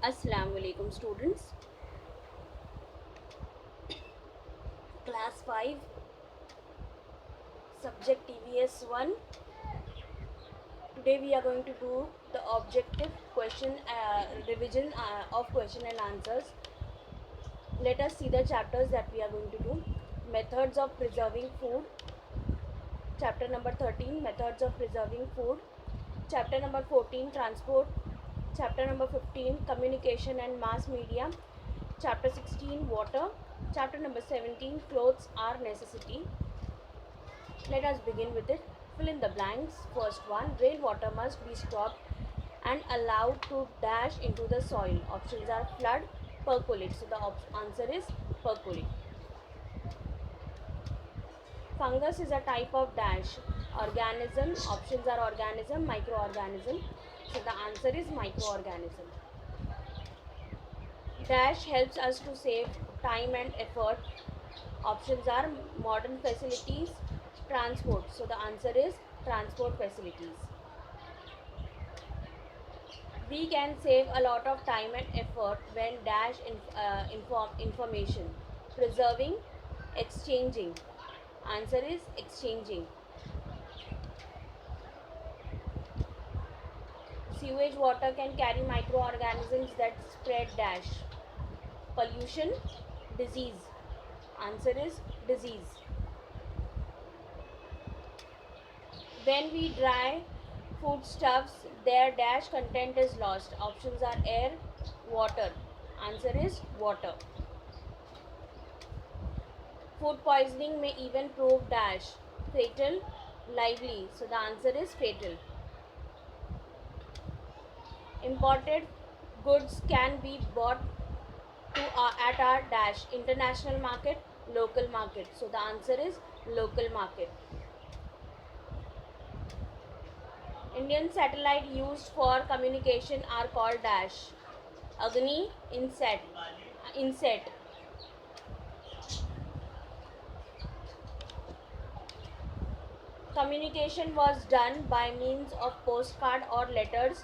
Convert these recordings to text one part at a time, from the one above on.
Assalamu alaikum students. Class 5 subject TVS 1. Today we are going to do the objective question revision of question and answers. Let us see the chapters that we are going to do. Methods of preserving food. Chapter number 13, methods of preserving food. Chapter number 14, transport. Chapter number 15, communication and mass media. Chapter 16, water. Chapter number 17, clothes are necessity. Let us begin with it. Fill in the blanks. First one, rainwater must be stopped and allowed to dash into the soil. Options are flood, percolate. So the answer is percolate. Fungus is a type of dash organism. Options are organism, microorganism. So the answer is microorganism. Dash helps us to save time and effort. Options are modern facilities, transport. So the answer is transport facilities. We can save a lot of time and effort when dash information. Preserving, exchanging. Answer is exchanging. Sewage water can carry microorganisms that spread dash. Pollution, disease. Answer is disease. When we dry foodstuffs, their dash content is lost. Options are air, water. Answer is water. Food poisoning may even prove dash fatal, lively. So the answer is fatal. Imported goods can be bought at our dash international market, local market. So the answer is local market. Indian satellite used for communication are called dash Agni, Inset. Communication was done by means of postcard or letters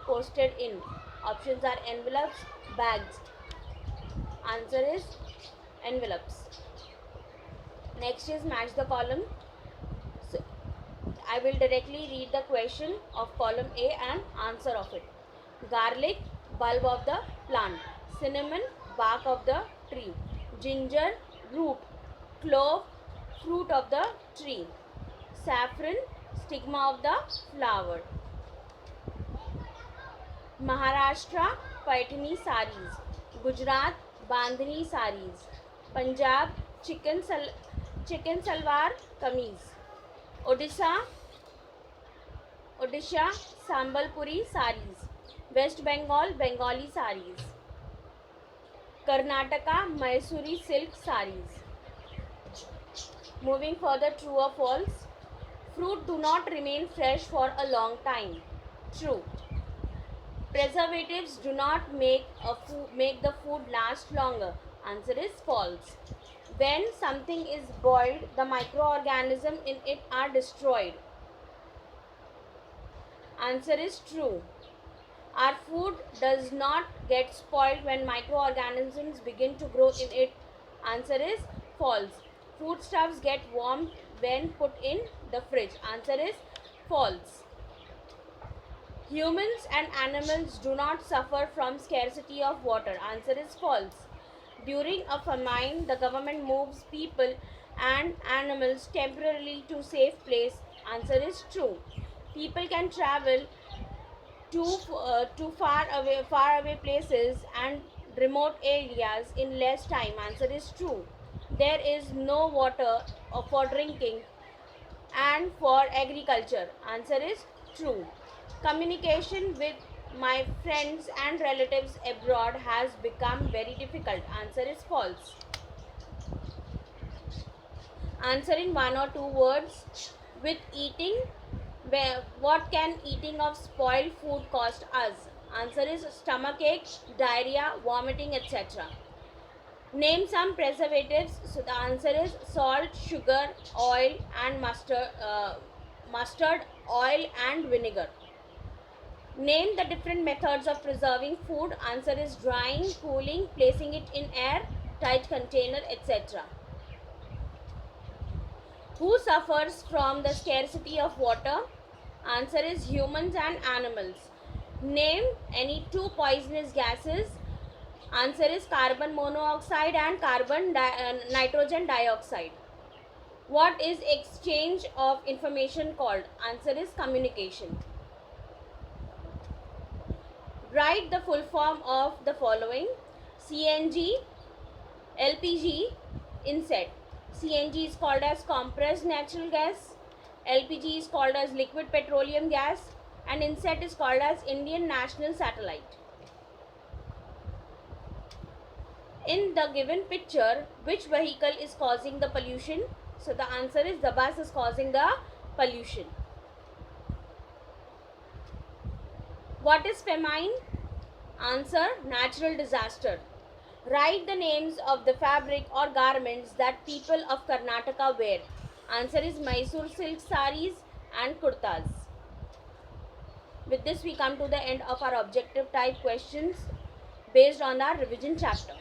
posted in. Options are envelopes, bags. Answer is envelopes. Next is match the column. So, I will directly read the question of column A and answer of it. Garlic, bulb of the plant. Cinnamon, bark of the tree. Ginger, root. Clove, fruit of the tree. Saffron, stigma of the flower. Maharashtra, Paithani saris. Gujarat, Bandhani saris. Punjab, chicken salwar kameez. Odisha, Sambalpuri saris. West Bengal, Bengali saris. Karnataka, Mysuri silk saris. Moving further, true or false? Fruit do not remain fresh for a long time. True. Preservatives do not make the food last longer. Answer is false. When something is boiled, the microorganisms in it are destroyed. Answer is true. Our food does not get spoiled when microorganisms begin to grow in it. Answer is false. Foodstuffs get warm when put in the fridge. Answer is false. Humans and animals do not suffer from scarcity of water. Answer is false. During a famine, the government moves people and animals temporarily to safe place. Answer is true. People can travel to far away places and remote areas in less time. Answer is true. There is no water for drinking and for agriculture. Answer is true. Communication with my friends and relatives abroad has become very difficult. Answer is false. Answer in one or two words. With eating, what can eating of spoiled food cost us? Answer is stomachache, diarrhea, vomiting, etc. Name some preservatives. So the answer is salt, sugar, oil and mustard oil and vinegar. Name the different methods of preserving food. Answer is drying, cooling, placing it in air tight container, etc. Who suffers from the scarcity of water? Answer is humans and animals. Name any two poisonous gases. Answer is carbon monoxide and nitrogen dioxide. What is exchange of information called? Answer is communication. Write the full form of the following: CNG, LPG, inset. CNG is called as compressed natural gas, LPG is called as liquid petroleum gas, and inset is called as Indian National Satellite. In the given picture, which vehicle is causing the pollution? So the answer is the bus is causing the pollution. What is famine? Answer: natural disaster. Write the names of the fabric or garments that people of Karnataka wear. Answer is Mysore silk saris and kurtas. With this, we come to the end of our objective type questions based on our revision chapter.